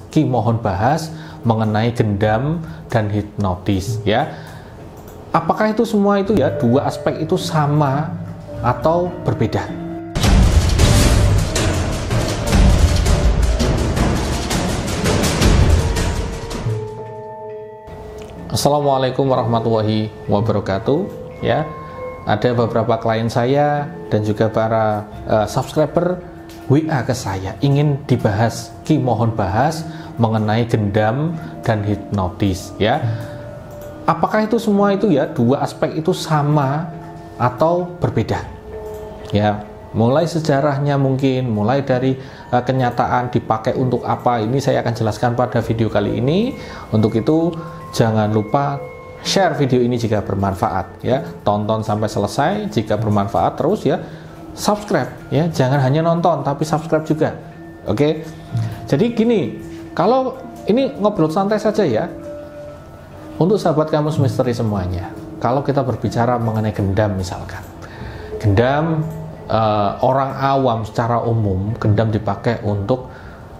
Ki mohon bahas mengenai gendam dan hipnotis ya. Apakah itu semua itu ya dua aspek itu sama atau berbeda? Assalamualaikum warahmatullahi wabarakatuh ya. Ada beberapa klien saya dan juga para subscriber WA ke saya ingin dibahas Ki mohon bahas mengenai gendam dan hipnotis ya. Apakah itu semua itu ya dua aspek itu sama atau berbeda? Ya, mulai sejarahnya mungkin, mulai dari kenyataan dipakai untuk apa, ini saya akan jelaskan pada video kali ini. Untuk itu jangan lupa share video ini jika bermanfaat ya, tonton sampai selesai jika bermanfaat, terus ya subscribe ya, jangan hanya nonton tapi subscribe juga. Oke. Jadi gini, kalau ini ngobrol santai saja ya. Untuk sahabat kamus misteri semuanya, kalau kita berbicara mengenai gendam misalkan. Gendam orang awam secara umum, gendam dipakai untuk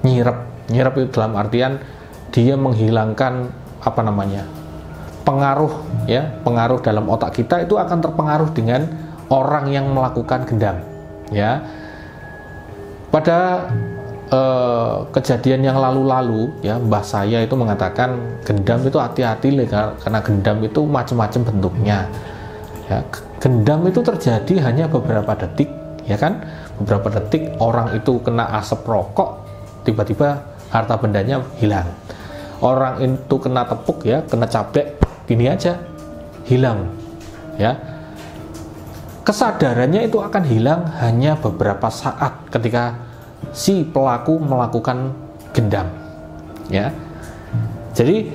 nyirep. Nyirep itu dalam artian dia menghilangkan apa namanya? Pengaruh ya, pengaruh dalam otak kita itu akan terpengaruh dengan orang yang melakukan gendam ya. Pada kejadian yang lalu-lalu ya, mbah saya itu mengatakan gendam itu hati-hati karena gendam itu macam-macam bentuknya ya. Gendam itu terjadi hanya beberapa detik ya kan, beberapa detik orang itu kena asap rokok, tiba-tiba harta bendanya hilang. Orang itu kena tepuk ya, kena cabai gini aja hilang ya. Kesadarannya itu akan hilang hanya beberapa saat ketika si pelaku melakukan gendam ya. Jadi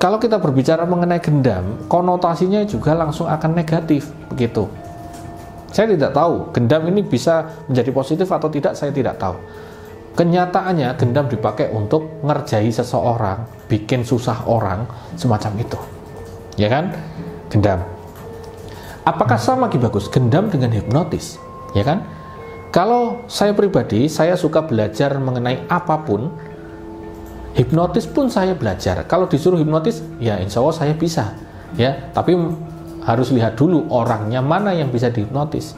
kalau kita berbicara mengenai gendam, konotasinya juga langsung akan negatif begitu. Saya tidak tahu gendam ini bisa menjadi positif atau tidak, saya tidak tahu. Kenyataannya gendam dipakai untuk ngerjai seseorang, bikin susah orang, semacam itu ya kan, gendam. Apakah sama Ki Bagus gendam dengan hipnotis ya kan? Kalau saya pribadi, saya suka belajar mengenai apapun. Hipnotis pun saya belajar. Kalau disuruh hipnotis ya insya Allah saya bisa ya, tapi harus lihat dulu orangnya mana yang bisa dihipnotis.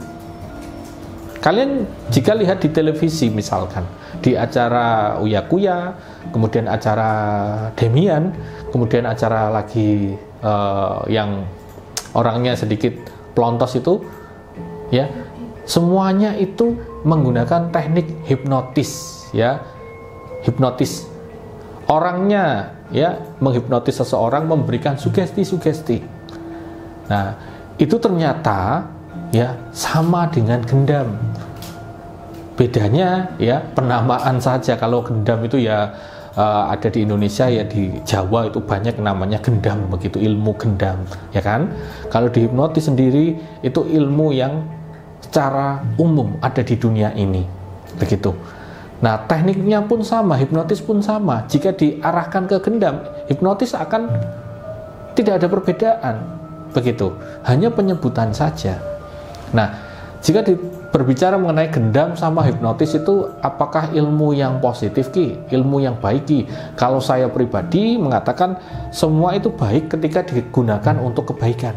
Kalian jika lihat di televisi misalkan, di acara Uya Kuya, kemudian acara Demian, kemudian acara lagi yang orangnya sedikit pelontos itu ya, semuanya itu menggunakan teknik hipnotis ya. Hipnotis orangnya ya, menghipnotis seseorang, memberikan sugesti-sugesti. Nah itu ternyata ya sama dengan gendam. Bedanya ya penamaan saja. Kalau gendam itu ya ada di Indonesia ya, di Jawa itu banyak namanya gendam begitu, ilmu gendam ya kan. Kalau di hipnotis sendiri itu ilmu yang secara umum ada di dunia ini begitu. Nah tekniknya pun sama, hipnotis pun sama. Jika diarahkan ke gendam, hipnotis akan tidak ada perbedaan begitu, hanya penyebutan saja. Nah jika berbicara mengenai gendam sama hipnotis itu apakah ilmu yang positif Ki? Ilmu yang baik Ki? Kalau saya pribadi mengatakan semua itu baik ketika digunakan untuk kebaikan.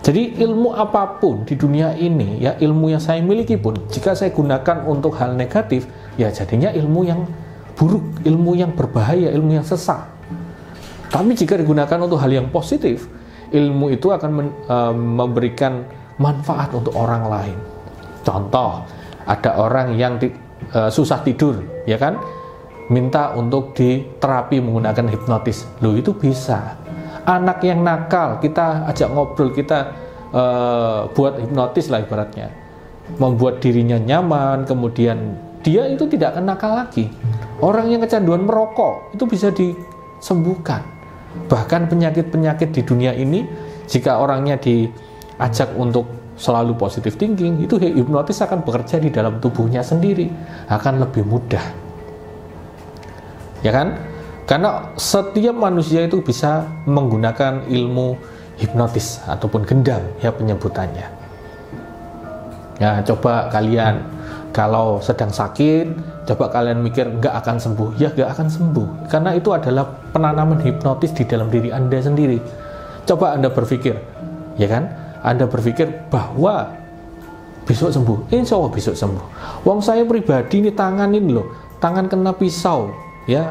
Jadi ilmu apapun di dunia ini ya, ilmu yang saya miliki pun jika saya gunakan untuk hal negatif ya jadinya ilmu yang buruk, ilmu yang berbahaya, ilmu yang sesat. Tapi jika digunakan untuk hal yang positif, ilmu itu akan memberikan manfaat untuk orang lain. Contoh, ada orang yang susah tidur, ya kan? Minta untuk diterapi menggunakan hipnotis. Loh itu bisa. Anak yang nakal, kita ajak ngobrol, kita buat hipnotis lah ibaratnya. Membuat dirinya nyaman, kemudian dia itu tidak akan nakal lagi. Orang yang kecanduan merokok, itu bisa disembuhkan. Bahkan penyakit-penyakit di dunia ini, jika orangnya diajak untuk selalu positive thinking, itu hipnotis akan bekerja di dalam tubuhnya sendiri, akan lebih mudah ya kan, karena setiap manusia itu bisa menggunakan ilmu hipnotis ataupun gendam ya penyebutannya. Ya coba kalian Kalau sedang sakit, coba kalian mikir nggak akan sembuh. Ya nggak akan sembuh, karena itu adalah penanaman hipnotis di dalam diri Anda sendiri. Coba Anda berpikir, ya kan? Anda berpikir bahwa besok sembuh, insya Allah besok sembuh. Wong saya pribadi ini tangan ini loh, tangan kena pisau, ya,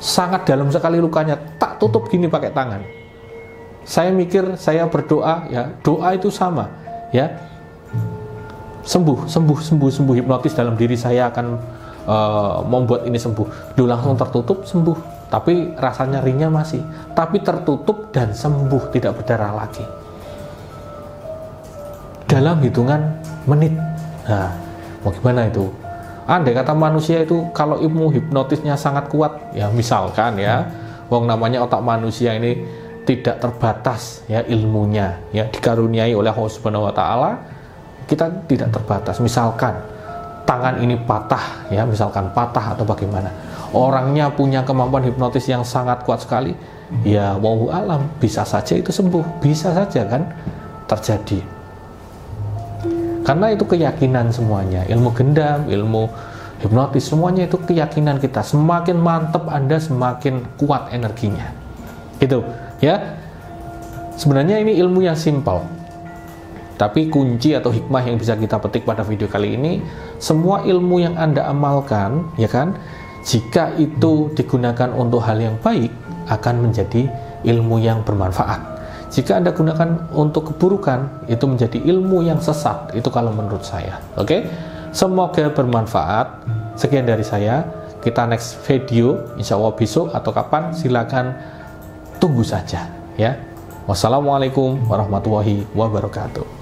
sangat dalam sekali lukanya, tak tutup gini pakai tangan. Saya mikir, saya berdoa, ya, doa itu sama, ya, sembuh, hipnotis dalam diri saya akan membuat ini sembuh. Duh, langsung tertutup, sembuh. Tapi rasa nyerinya masih, tapi tertutup dan sembuh, tidak berdarah lagi. Dalam hitungan menit. Nah, mau gimana itu? Andai kata manusia itu kalau ilmu hipnotisnya sangat kuat, ya misalkan ya, wong namanya otak manusia ini tidak terbatas ya ilmunya, ya dikaruniai oleh Allah Subhanahu wa taala, kita tidak terbatas. Misalkan tangan ini patah, ya misalkan patah atau bagaimana. Orangnya punya kemampuan hipnotis yang sangat kuat sekali, ya wallahu alam, bisa saja itu sembuh, bisa saja kan terjadi. Karena itu keyakinan semuanya, ilmu gendam, ilmu hipnotis, semuanya itu keyakinan kita. Semakin mantap Anda, semakin kuat energinya. Gitu, ya. Sebenarnya ini ilmu yang simpel. Tapi kunci atau hikmah yang bisa kita petik pada video kali ini, semua ilmu yang Anda amalkan, ya kan, jika itu digunakan untuk hal yang baik, akan menjadi ilmu yang bermanfaat. Jika Anda gunakan untuk keburukan, itu menjadi ilmu yang sesat. Itu kalau menurut saya. Oke? Semoga bermanfaat. Sekian dari saya. Kita next video, insya Allah besok atau kapan, silakan tunggu saja. Ya. Wassalamualaikum warahmatullahi wabarakatuh.